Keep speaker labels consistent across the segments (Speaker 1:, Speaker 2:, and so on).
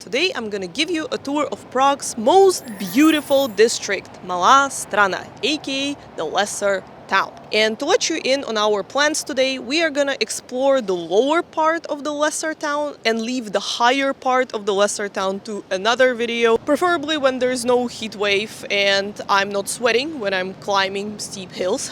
Speaker 1: Today I'm gonna give you a tour of Prague's most beautiful district, Malá Strana, aka the Lesser Town. And to let you in on our plans today, we are gonna explore the lower part of the Lesser Town and leave the higher part of the Lesser Town to another video, preferably when there's no heat wave and I'm not sweating when I'm climbing steep hills.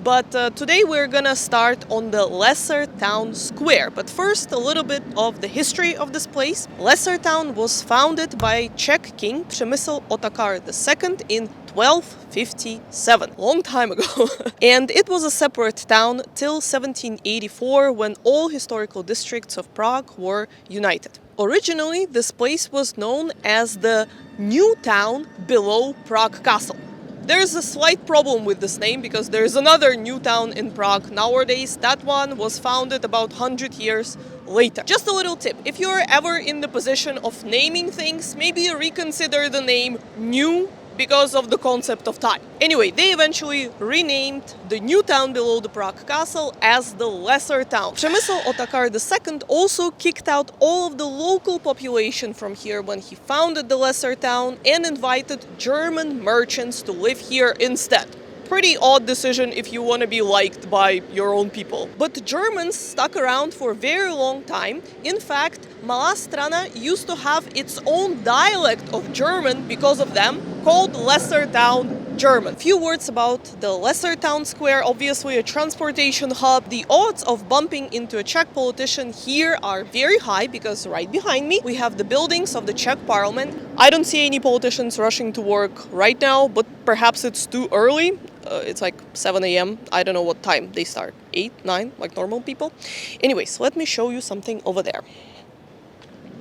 Speaker 1: But today we're gonna start on the Lesser Town Square. But first, a little bit of the history of this place. Lesser Town was founded by Czech king Přemysl Otakar II in 1257, long time ago. And it was a separate town till 1784, when all historical districts of Prague were united. Originally, this place was known as the New Town below Prague Castle. There's a slight problem with this name because there's another new town in Prague nowadays. That one was founded about 100 years later. Just a little tip, if you're ever in the position of naming things, maybe reconsider the name New because of the concept of time. Anyway, they eventually renamed the new town below the Prague Castle as the Lesser Town. Přemysl Otakar II also kicked out all of the local population from here when he founded the Lesser Town and invited German merchants to live here instead. Pretty odd decision if you want to be liked by your own people. But the Germans stuck around for a very long time. In fact, Malá Strana used to have its own dialect of German because of them, called Lesser Town German. Few words about the Lesser Town Square. Obviously a transportation hub. The odds of bumping into a Czech politician here are very high because right behind me we have the buildings of the Czech parliament. I don't see any politicians rushing to work right now, but perhaps it's too early. It's like 7 a.m. I don't know what time they start. 8, 9, like normal people. Anyways, let me show you something over there.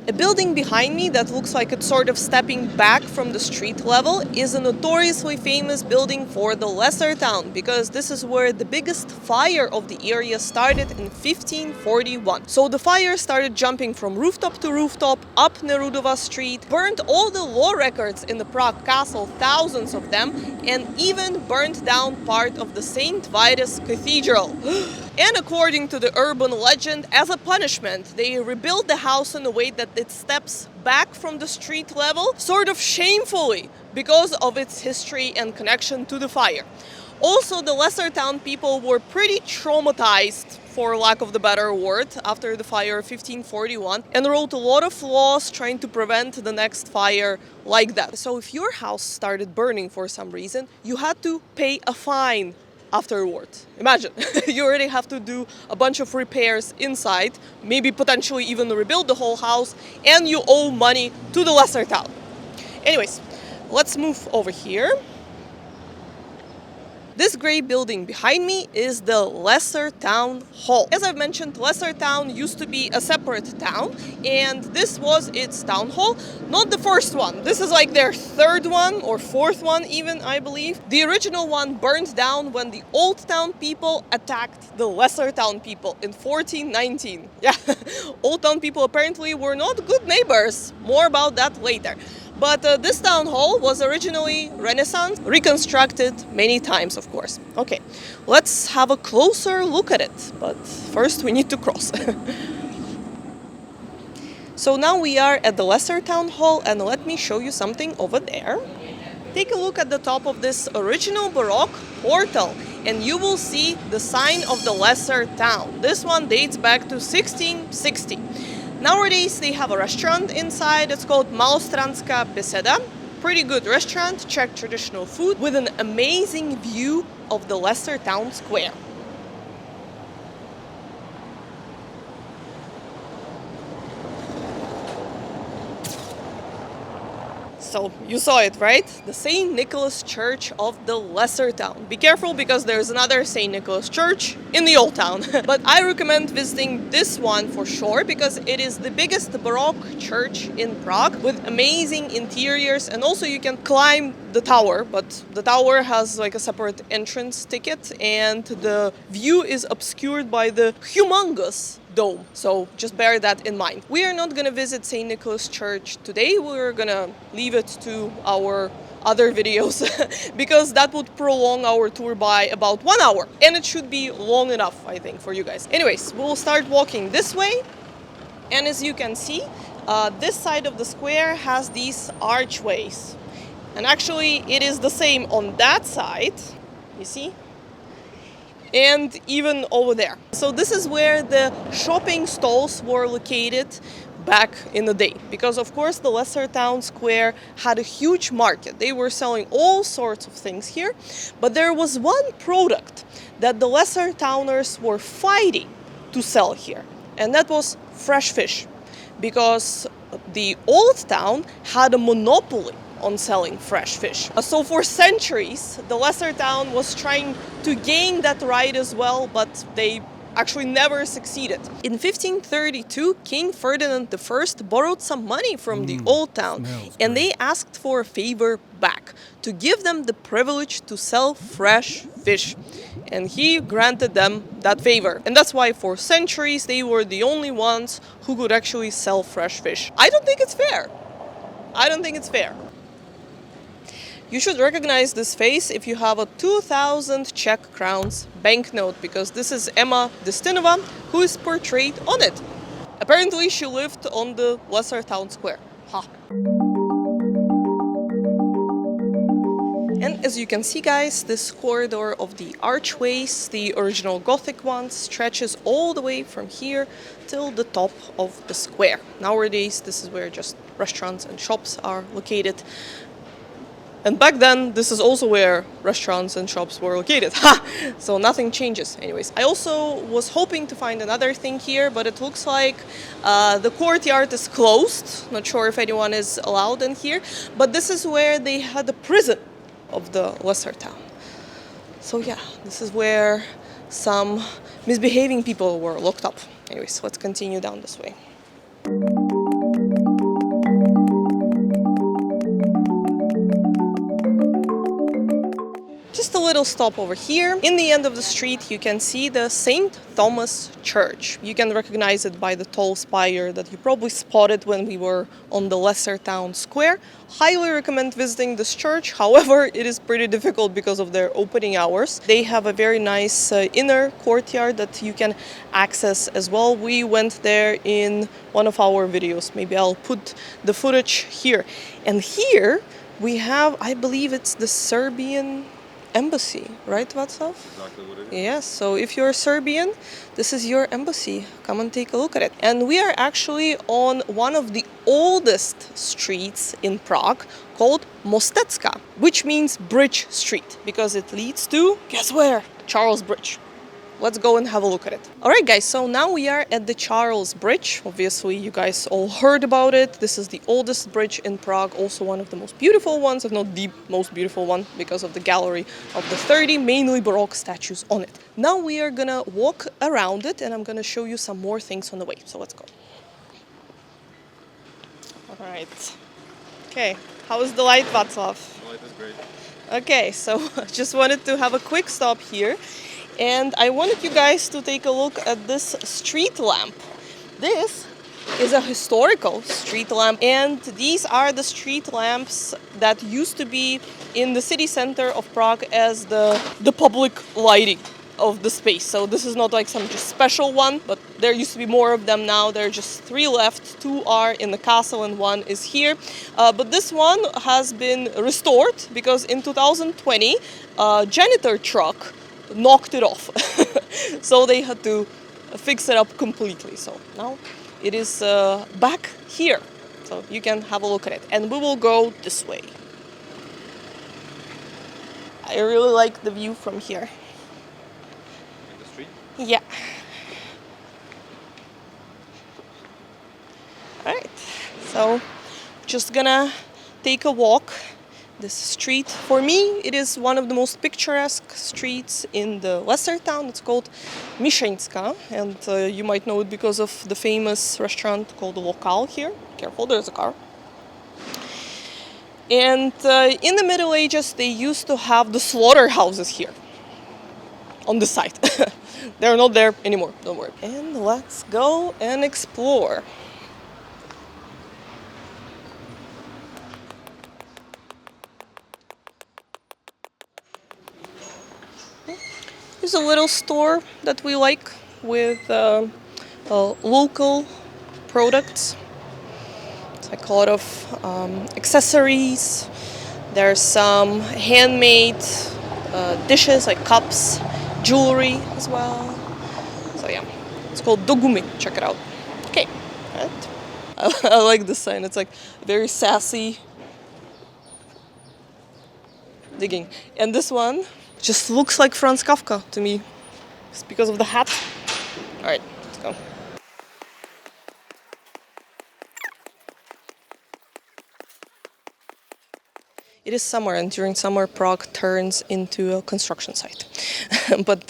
Speaker 1: A building behind me that looks like it's sort of stepping back from the street level is a notoriously famous building for the Lesser Town, because this is where the biggest fire of the area started in 1541. So the fire started jumping from rooftop to rooftop up Nerudova Street, burned all the law records in the Prague Castle, thousands of them, and even burned down part of the St. Vitus Cathedral. And according to the urban legend, as a punishment, they rebuilt the house in a way that it steps back from the street level, sort of shamefully, because of its history and connection to the fire. Also, the Lesser Town people were pretty traumatized, for lack of the better word, after the fire of 1541, and wrote a lot of laws trying to prevent the next fire like that. So if your house started burning for some reason, you had to pay a fine afterwards. Imagine, you already have to do a bunch of repairs inside, maybe potentially even rebuild the whole house, and you owe money to the Lesser Town. Anyways, let's move over here. This gray building behind me is the Lesser Town Hall. As I've mentioned, Lesser Town used to be a separate town, and this was its town hall. Not the first one. This is like their third one or fourth one even, I believe. The original one burned down when the Old Town people attacked the Lesser Town people in 1419. Yeah, Old Town people apparently were not good neighbors. More about that later. But this town hall was originally Renaissance, reconstructed many times, of course. Okay, let's have a closer look at it, but first we need to cross. So now we are at the Lesser Town Hall, and let me show you something over there. Take a look at the top of this original Baroque portal, and you will see the sign of the Lesser Town. This one dates back to 1660. Nowadays they have a restaurant inside. It's called Malostranska Beseda. Pretty good restaurant, Czech traditional food with an amazing view of the Lesser Town Square. So you saw it, right? The St. Nicholas Church of the Lesser Town. Be careful because there's another St. Nicholas Church in the Old Town. But I recommend visiting this one for sure because it is the biggest Baroque church in Prague with amazing interiors, and also you can climb the tower, but the tower has like a separate entrance ticket and the view is obscured by the humongous dome. So just bear that in mind. We are not going to visit St. Nicholas Church today. We're going to leave it to our other videos because that would prolong our tour by about 1 hour. And it should be long enough, I think, for you guys. Anyways, we'll start walking this way. And as you can see, This side of the square has these archways. And actually, it is the same on that side, you see? And even over there. So this is where the shopping stalls were located back in the day, because of course the lesser town square had a huge market. They were selling all sorts of things here, but there was one product that the lesser towners were fighting to sell here, and that was fresh fish, because the old town had a monopoly on selling fresh fish. So for centuries, the lesser town was trying to gain that right as well, but they actually never succeeded. In 1532, King Ferdinand I borrowed some money from the old town, and they asked for a favor back, to give them the privilege to sell fresh fish. And he granted them that favor. And that's why for centuries they were the only ones who could actually sell fresh fish. I don't think it's fair. I don't think it's fair. You should recognize this face if you have a 2,000 Czech crowns banknote, because this is Emma Destinova, who is portrayed on it. Apparently she lived on the lesser town square. Ha. And as you can see, guys, this corridor of the archways, the original Gothic one, stretches all the way from here till the top of the square. Nowadays, this is where just restaurants and shops are located. And back then, this is also where restaurants and shops were located. So nothing changes. Anyways, I also was hoping to find another thing here, but it looks like the courtyard is closed. Not sure if anyone is allowed in here. But this is where they had the prison of the lesser town. So yeah, this is where some misbehaving people were locked up. Anyways, let's continue down this way. Just a little stop over here. In the end of the street, you can see the St. Thomas Church. You can recognize it by the tall spire that you probably spotted when we were on the lesser town square. Highly recommend visiting this church. However, it is pretty difficult because of their opening hours. They have a very nice inner courtyard that you can access as well. We went there in one of our videos. Maybe I'll put the footage here. And here we have, I believe it's the Serbian embassy, right, Václav?
Speaker 2: Exactly what it is.
Speaker 1: Yes, so if you're Serbian, this is your embassy. Come and take a look at it. And we are actually on one of the oldest streets in Prague called Mostecká, which means Bridge Street, because it leads to, guess where? Charles Bridge. Let's go and have a look at it. Alright guys, so now we are at the Charles Bridge. Obviously you guys all heard about it. This is the oldest bridge in Prague, also one of the most beautiful ones, if not the most beautiful one, because of the gallery of the 30 mainly Baroque statues on it. Now we are gonna walk around it and I'm gonna show you some more things on the way. So let's go. Alright. Okay, how is the light, Václav?
Speaker 2: The light is great.
Speaker 1: Okay, so I just wanted to have a quick stop here. And I wanted you guys to take a look at this street lamp. This is a historical street lamp, and these are the street lamps that used to be in the city center of Prague as the public lighting of the space. So this is not like some just special one, but there used to be more of them. Now there are just 3 left. 2 are in the castle and 1 is here. But this one has been restored because in 2020 a janitor truck knocked it off. So they had to fix it up completely. So now it is back here. So you can have a look at it. And we will go this way. I really like the view from here.
Speaker 2: Like the street?
Speaker 1: Yeah. Alright. So just gonna take a walk. This street, for me, it is one of the most picturesque streets in the lesser town. It's called Myšeňská, and you might know it because of the famous restaurant called the Lokal here. Careful, there's a car. And in the Middle Ages, they used to have the slaughterhouses here, on this side. They're not there anymore, don't worry. And let's go and explore. There's a little store that we like with local products. like a lot of accessories. There's some handmade dishes like cups, jewelry as well. So yeah, it's called Dogumi. Check it out. Okay, right. I like this sign. It's like very sassy digging. And this one just looks like Franz Kafka to me. It's because of the hat. All right, let's go. It is summer, and during summer, Prague turns into a construction site. But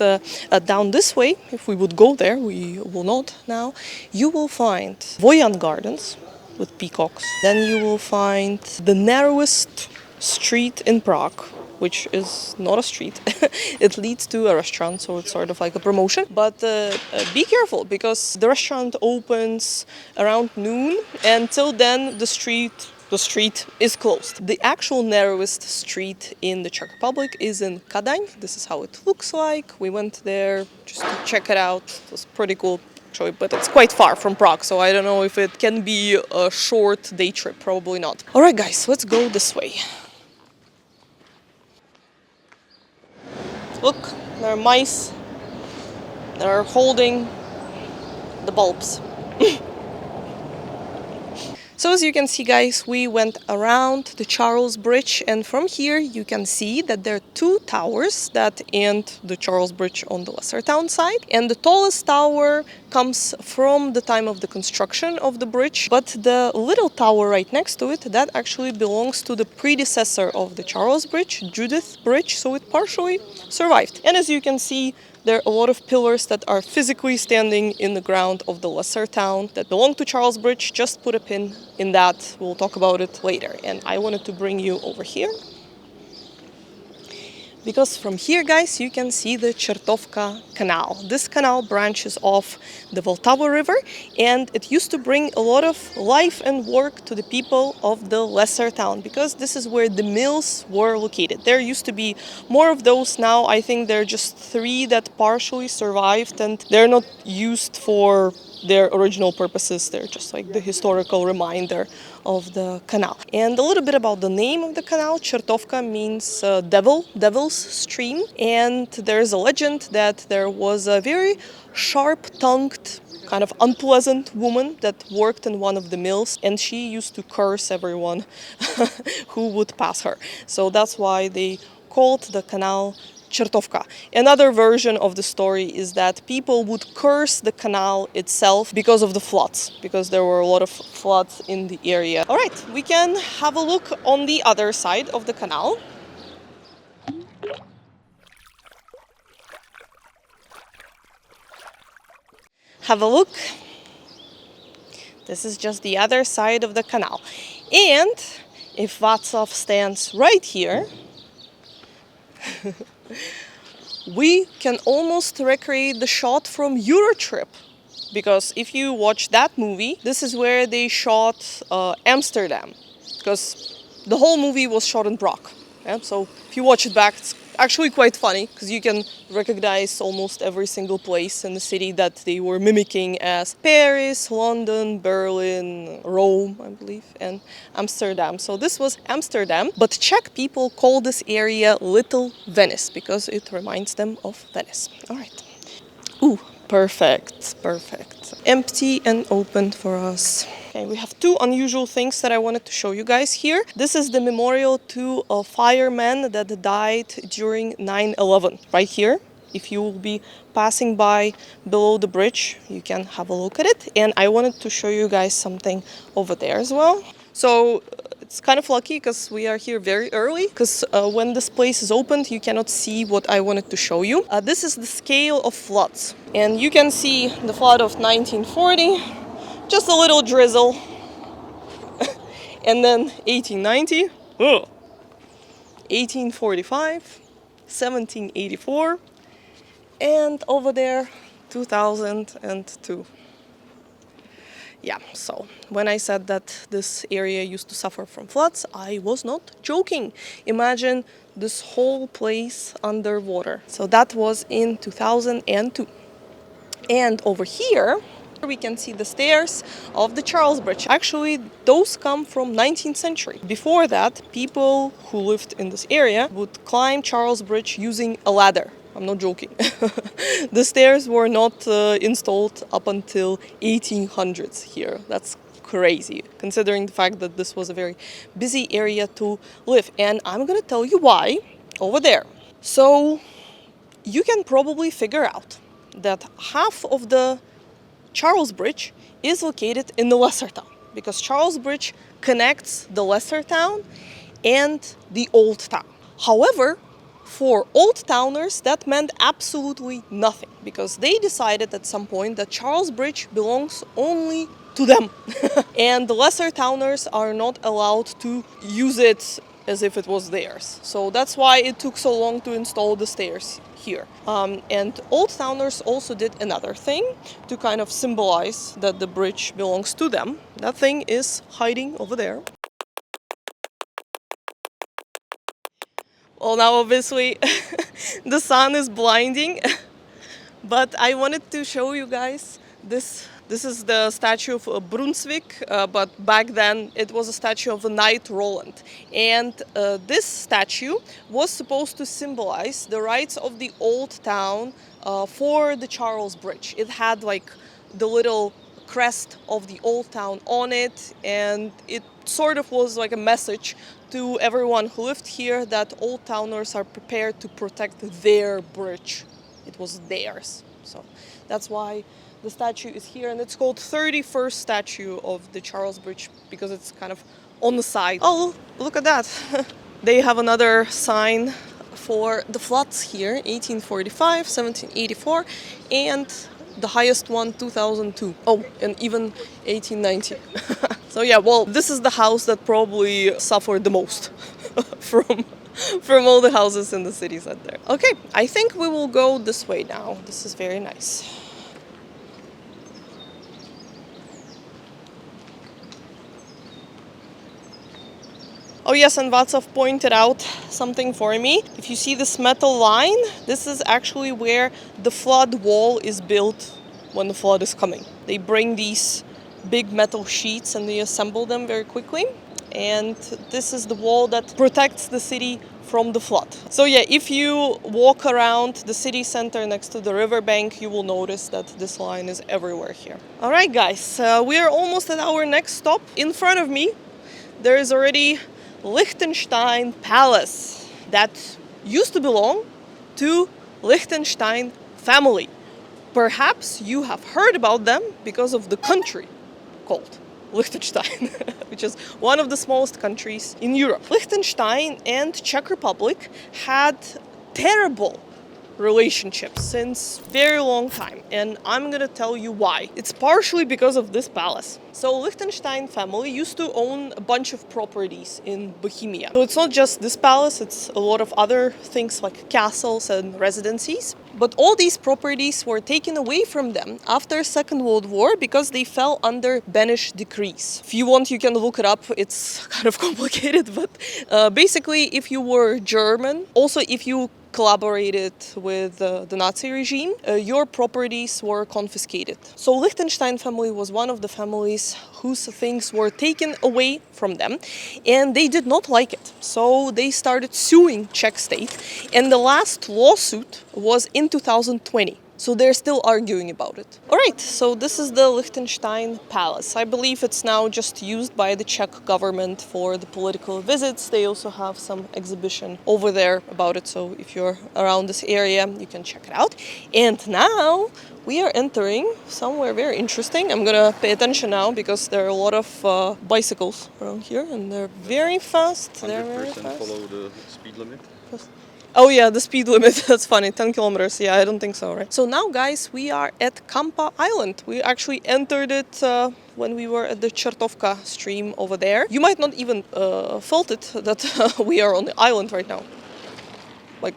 Speaker 1: down this way, if we would go there, we will not now, you will find Voyan Gardens with peacocks. Then you will find the narrowest street in Prague, which is not a street. It leads to a restaurant, so it's sort of like a promotion. But be careful, because the restaurant opens around noon, and till then the street is closed. The actual narrowest street in the Czech Republic is in Kadaň. This is how it looks like. We went there just to check it out. It was pretty cool, actually, but it's quite far from Prague, so I don't know if it can be a short day trip. Probably not. All right, guys, let's go this way. Look, there are mice that are holding the bulbs. So as you can see, guys, we went around the Charles Bridge, and from here you can see that there are two towers that end the Charles Bridge on the lesser town side, and the tallest tower comes from the time of the construction of the bridge, but the little tower right next to it, that actually belongs to the predecessor of the Charles Bridge, Judith Bridge, so it partially survived. And as you can see, there are a lot of pillars that are physically standing in the ground of the lesser town that belong to Charles Bridge. Just put a pin in that. We'll talk about it later. And I wanted to bring you over here, because from here, guys, you can see the Chertovka Canal. This canal branches off the Vltava River, and it used to bring a lot of life and work to the people of the lesser town, because this is where the mills were located. There used to be more of those. Now I think there are just 3 that partially survived, and they're not used for their original purposes. They're just like the historical reminder of the canal. And a little bit about the name of the canal. Chertovka means devil's stream, and there's a legend that there was a very sharp-tongued, kind of unpleasant woman that worked in one of the mills, and she used to curse everyone who would pass her. So that's why they called the canal Chertovka. Another version of the story is that people would curse the canal itself because of the floods, because there were a lot of floods in the area. All right, we can have a look on the other side of the canal. Have a look. This is just the other side of the canal. And if Václav stands right here, we can almost recreate the shot from Eurotrip, because if you watch that movie, this is where they shot Amsterdam, because the whole movie was shot in Prague. Yeah? So if you watch it back, it's actually quite funny, because you can recognize almost every single place in the city that they were mimicking as Paris, London, Berlin, Rome, I believe, and Amsterdam. So this was Amsterdam, but Czech people call this area Little Venice because it reminds them of Venice. All right. Ooh, perfect, perfect. Empty and open for us. Okay, we have 2 unusual things that I wanted to show you guys here. This is the memorial to a fireman that died during 9/11. Right here, if you will be passing by below the bridge, you can have a look at it. And I wanted to show you guys something over there as well. So it's kind of lucky because we are here very early, because when this place is opened, you cannot see what I wanted to show you. This is the scale of floods. And you can see the flood of 1940, just a little drizzle. And then 1890, 1845, 1784, and over there, 2002. Yeah, so when I said that this area used to suffer from floods, I was not joking. Imagine this whole place underwater. So that was in 2002. And over here, We can see the stairs of the Charles Bridge. Actually, those come from 19th century. Before that, people who lived in this area would climb Charles Bridge using a ladder. I'm not joking. The stairs were not installed up until 1800s here. That's crazy, considering the fact that this was a very busy area to live. And I'm gonna tell you why over there. So you can probably figure out that half of the Charles Bridge is located in the Lesser Town, because Charles Bridge connects the Lesser Town and the Old Town. However, for Old Towners, that meant absolutely nothing, because they decided at some point that Charles Bridge belongs only to them. And the Lesser Towners are not allowed to use it as if it was theirs. So that's why it took so long to install the stairs here. And Old Towners also did another thing to kind of symbolize that the bridge belongs to them. That thing is hiding over there. Well, now obviously the sun is blinding, but I wanted to show you guys this. This is the statue of Brunswick, but back then it was a statue of the Knight Roland. And this statue was supposed to symbolize the rights of the old town for the Charles Bridge. It had like the little crest of the old town on it, and it sort of was like a message to everyone who lived here that old towners are prepared to protect their bridge. It was theirs. So that's why the statue is here, and it's called 31st statue of the Charles Bridge because it's kind of on the side. Oh, look at that. They have another sign for the floods here, 1845, 1784, and the highest one, 2002. Oh, and even 1890. So yeah, well, this is the house that probably suffered the most from all the houses in the city center. Okay, I think we will go this way now. This is very nice. Oh yes, and Václav pointed out something for me. If you see this metal line, this is actually where the flood wall is built when the flood is coming. They bring these big metal sheets and they assemble them very quickly. And this is the wall that protects the city from the flood. So yeah, if you walk around the city center next to the riverbank, you will notice that this line is everywhere here. All right, guys, we are almost at our next stop. In front of me, there is already Liechtenstein Palace that used to belong to Liechtenstein family. Perhaps you have heard about them because of the country called Liechtenstein, which is one of the smallest countries in Europe. Liechtenstein and Czech Republic had terrible relationships since very long time, and I'm gonna tell you why. It's partially because of this palace. So Liechtenstein family used to own a bunch of properties in Bohemia. So it's not just this palace, it's a lot of other things like castles and residencies. But all these properties were taken away from them after Second World War because they fell under Banish decrees. If you want, you can look it up. It's kind of complicated, but basically, if you were German, also if you collaborated with the Nazi regime, your properties were confiscated. So Liechtenstein family was one of the families whose things were taken away from them, and they did not like it. So they started suing Czech state, and the last lawsuit was in 2020. So they're still arguing about it. All right, so this is the Liechtenstein Palace. I believe it's now just used by the Czech government for the political visits. They also have some exhibition over there about it. So if you're around this area, you can check it out. And now we are entering somewhere very interesting. I'm gonna pay attention now because there are a lot of bicycles around here, and they're very fast. They're very fast.
Speaker 2: Follow the speed limit.
Speaker 1: Oh yeah, the speed limit, that's funny, 10 kilometers. Yeah, I don't think so, right? So now, guys, we are at Kampa Island. We actually entered it when we were at the Čertovka stream over there. You might not even felt it that we are on the island right now. Like,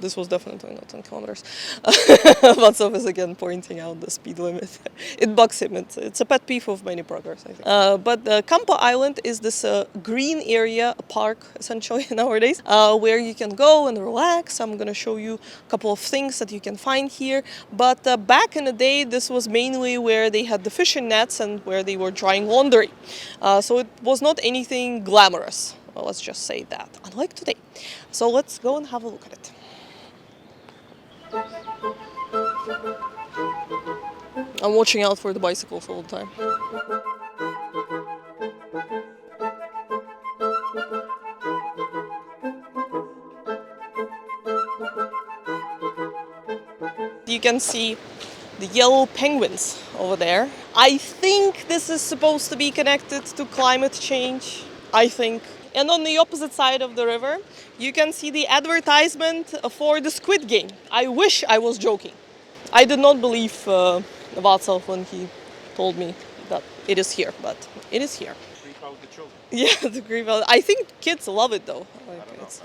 Speaker 1: this was definitely not 10 kilometers. Vatsov is again pointing out the speed limit. It bugs him. It's a pet peeve of many Praguers, I think. But Kampa Island is this green area, a park essentially nowadays, where you can go and relax. I'm gonna show you a couple of things that you can find here. But back in the day, this was mainly where they had the fishing nets and where they were drying laundry. So it was not anything glamorous. Well, let's just say that, unlike today. So let's go and have a look at it. I'm watching out for the bicycles all the time. You can see the yellow penguins over there. I think this is supposed to be connected to climate change. I think. And on the opposite side of the river, you can see the advertisement for the Squid Game. I wish I was joking. I did not believe Václav when he told me that it is here, but it is here.
Speaker 2: Creep out the children.
Speaker 1: Yeah, the creep out. I think kids love it though.
Speaker 2: I don't think so.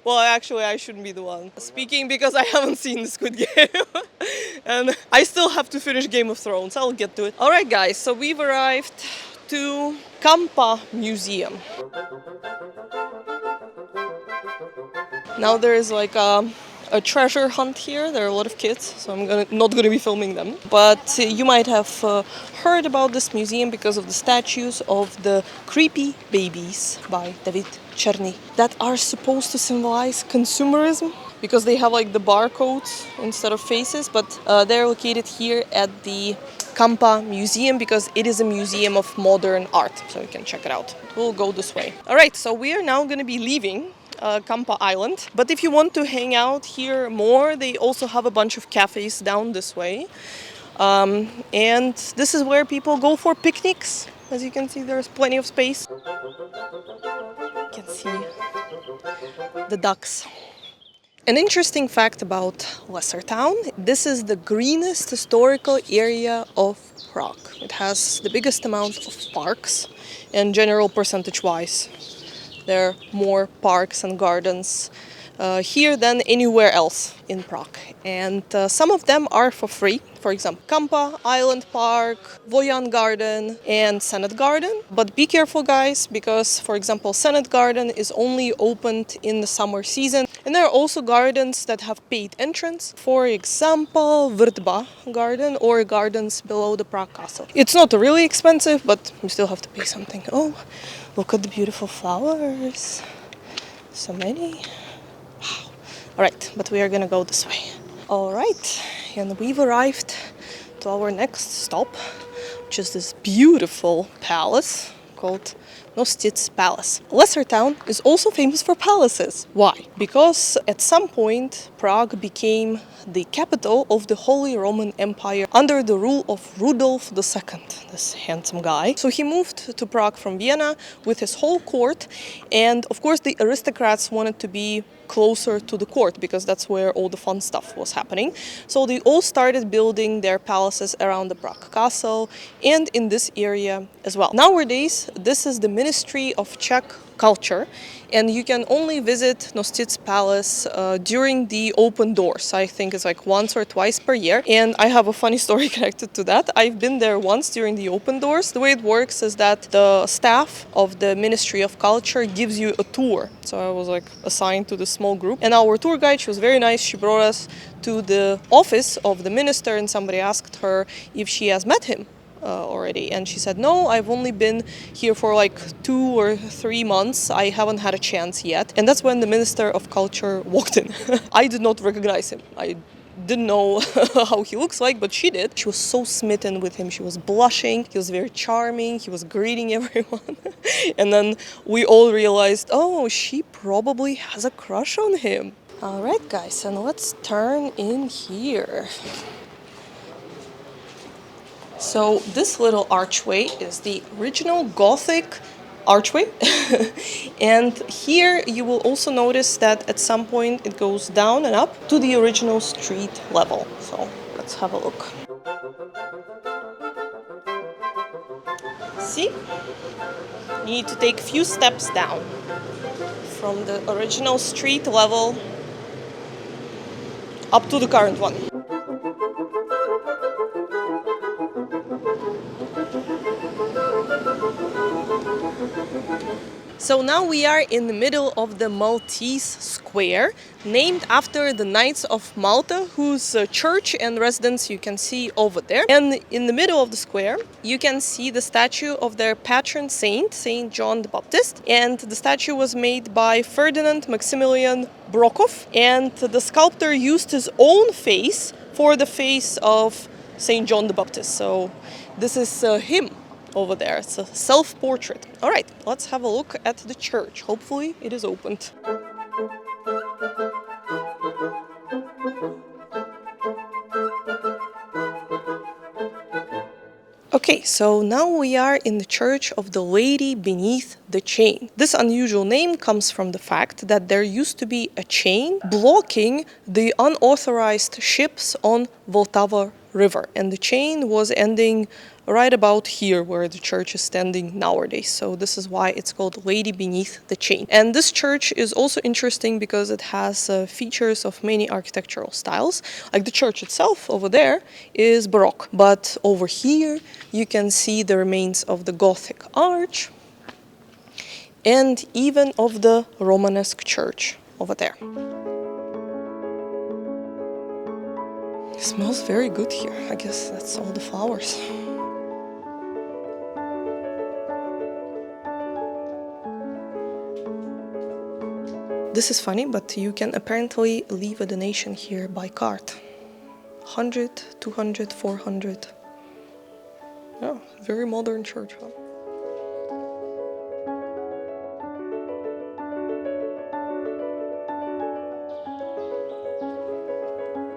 Speaker 1: Well, actually, I shouldn't be the one speaking because I haven't seen the Squid Game. And I still have to finish Game of Thrones. I'll get to it. All right, guys, so we've arrived to Kampa Museum. Now there is like a treasure hunt here. There are a lot of kids, so I'm not gonna be filming them. But you might have heard about this museum because of the statues of the creepy babies by David Cherny that are supposed to symbolize consumerism because they have like the barcodes instead of faces. But they're located here at the Kampa Museum because it is a museum of modern art, so you can check it out. We'll go this way. All right, so we are now gonna be leaving Kampa Island. But if you want to hang out here more, they also have a bunch of cafes down this way. And this is where people go for picnics. As you can see, there's plenty of space. You can see the ducks. An interesting fact about Lesser Town, this is the greenest historical area of Prague. It has the biggest amount of parks, and general percentage-wise, there are more parks and gardens here than anywhere else in Prague. And some of them are for free. For example, Kampa Island Park, Vojan Garden and Senate Garden. But be careful, guys, because, for example, Senate Garden is only opened in the summer season. And there are also gardens that have paid entrance. For example, Vrtba Garden or gardens below the Prague Castle. It's not really expensive, but you still have to pay something. Oh, look at the beautiful flowers. So many. Wow. All right, but we are gonna go this way. All right, and we've arrived to our next stop, which is this beautiful palace called Nostitz Palace. Lesser Town is also famous for palaces. Why? Because at some point Prague became the capital of the Holy Roman Empire under the rule of Rudolf II, this handsome guy. So he moved to Prague from Vienna with his whole court, and of course the aristocrats wanted to be closer to the court because that's where all the fun stuff was happening. So they all started building their palaces around the Prague Castle and in this area as well. Nowadays, this is the Ministry of Czech Culture, and you can only visit Nostitz Palace during the open doors. I think it's like once or twice per year, and I have a funny story connected to that. I've been there once during the open doors. The way it works is that the staff of the Ministry of Culture gives you a tour. So I was like assigned to the small group, and our tour guide, she was very nice. She brought us to the office of the minister, and somebody asked her if she has met him already, and she said, no, I've only been here for like 2 or 3 months. I haven't had a chance yet. And that's when the Minister of Culture walked in. I did not recognize him. I didn't know how he looks like, but she did. She was so smitten with him. She was blushing. He was very charming. He was greeting everyone. And then we all realized, oh, she probably has a crush on him. All right, guys, and let's turn in here. So this little archway is the original Gothic archway. And here you will also notice that at some point it goes down and up to the original street level. So let's have a look. See? You need to take a few steps down from the original street level up to the current one. So now we are in the middle of the Maltese Square, named after the Knights of Malta, whose church and residence you can see over there. And in the middle of the square, you can see the statue of their patron saint, Saint John the Baptist. And the statue was made by Ferdinand Maximilian Brokoff. And the sculptor used his own face for the face of Saint John the Baptist. So this is him over there. It's a self-portrait. All right, let's have a look at the church. Hopefully it is opened. Okay, so now we are in the Church of the Lady Beneath the Chain. This unusual name comes from the fact that there used to be a chain blocking the unauthorized ships on Vltava River, and the chain was ending right about here where the church is standing nowadays. So this is why it's called Lady Beneath the Chain. And this church is also interesting because it has features of many architectural styles. Like the church itself over there is Baroque, but over here you can see the remains of the Gothic arch and even of the Romanesque church over there. It smells very good here. I guess that's all the flowers. This is funny, but you can apparently leave a donation here by card. 100, 200, 400. Yeah, very modern church, huh?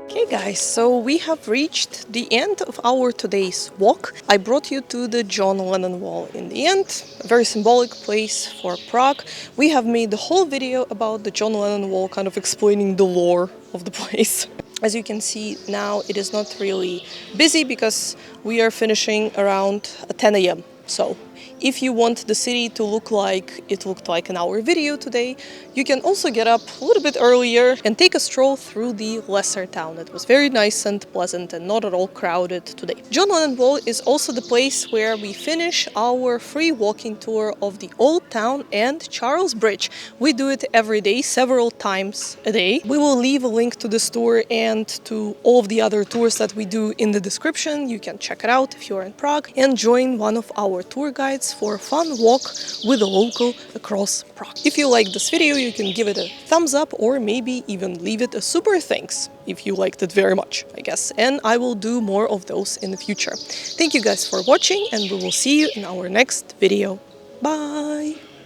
Speaker 1: Okay guys, so we have reached the end of our today's walk. I brought you to the John Lennon Wall in the end, a very symbolic place for Prague. We have made the whole video about the John Lennon Wall, kind of explaining the lore of the place. As you can see now, it is not really busy because we are finishing around 10 a.m. So if you want the city to look like it looked like in our video today, you can also get up a little bit earlier and take a stroll through the lesser town. It was very nice and pleasant and not at all crowded today. John Lennon Wall is also the place where we finish our free walking tour of the Old Town and Charles Bridge. We do it every day, several times a day. We will leave a link to this tour and to all of the other tours that we do in the description. You can check it out if you are in Prague and join one of our tour guides for a fun walk with a local across Prague. If you like this video, you can give it a thumbs up or maybe even leave it a super thanks if you liked it very much, I guess. And I will do more of those in the future. Thank you guys for watching and we will see you in our next video. Bye!